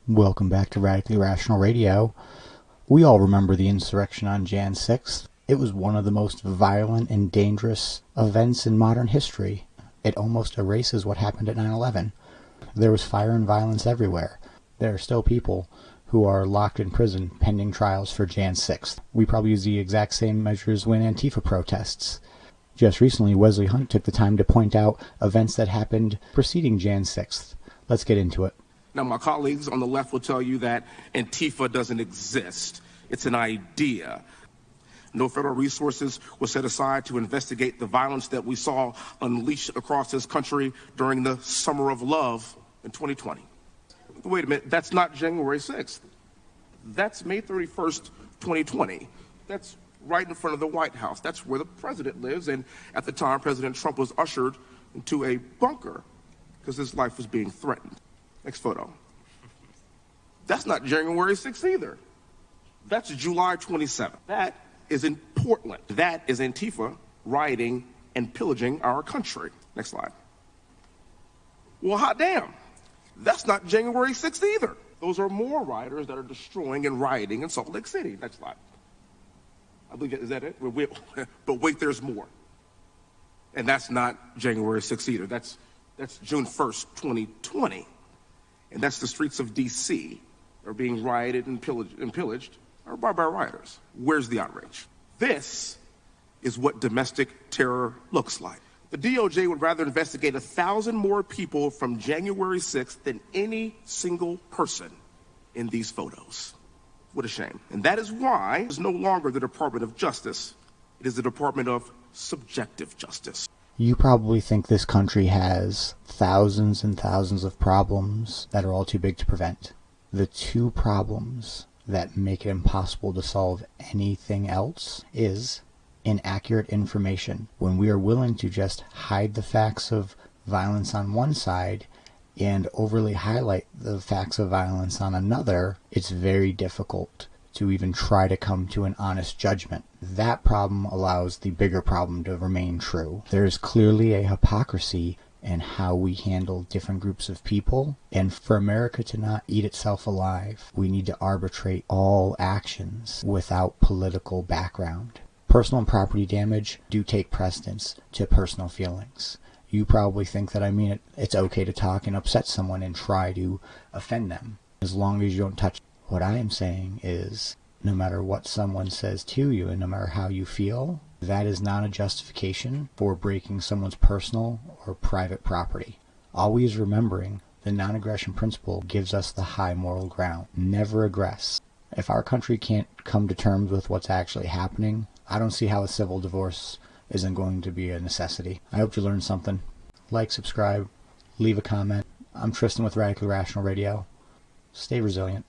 Welcome back to Radically Rational Radio. We all remember the insurrection on Jan 6th. It was one of the most violent and dangerous events in modern history. It almost erases what happened at 9/11. There was fire and violence everywhere. There are still people who are locked in prison pending trials for Jan 6th. We probably use the exact same measures when Antifa protests. Just recently, Wesley Hunt took the time to point out events that happened preceding Jan 6th. Let's get into it. Now, my colleagues on the left will tell you that Antifa doesn't exist. It's an idea. No federal resources were set aside to investigate the violence that we saw unleashed across this country during the Summer of Love in 2020. Wait a minute, that's not January 6th. That's May 31st, 2020. That's right in front of the White House. That's where the president lives. And at the time, President Trump was ushered into a bunker because his life was being threatened. Next photo. That's not January 6th either. That's July 27th. That is in Portland. That is Antifa rioting and pillaging our country. Next slide. Well, hot damn. That's not January 6th either. Those are more rioters that are destroying and rioting in Salt Lake City. Next slide. I believe, is that it? But wait, there's more. And that's not January 6th either. That's June 1st, 2020. And that's the streets of D.C. are being rioted and pillaged by rioters. Where's the outrage? This is what domestic terror looks like. The DOJ would rather investigate 1,000 more people from January 6th than any single person in these photos. What a shame. And that is why it's no longer the Department of Justice. It is the Department of Subjective Justice. You probably think this country has thousands and thousands of problems that are all too big to prevent. The two problems that make it impossible to solve anything else is inaccurate information. When we are willing to just hide the facts of violence on one side and overly highlight the facts of violence on another, it's very difficult to even try to come to an honest judgment. That problem allows the bigger problem to remain true. There is clearly a hypocrisy in how we handle different groups of people, and for America to not eat itself alive, we need to arbitrate all actions without political background. Personal and property damage do take precedence to personal feelings. You probably think that I mean it's okay to talk and upset someone and try to offend them, as long as you don't touch. What I am saying is, no matter what someone says to you and no matter how you feel, that is not a justification for breaking someone's personal or private property. Always remembering the non-aggression principle gives us the high moral ground. Never aggress. If our country can't come to terms with what's actually happening, I don't see how a civil divorce isn't going to be a necessity. I hope you learned something. Like, subscribe, leave a comment. I'm Tristan with Radically Rational Radio. Stay resilient.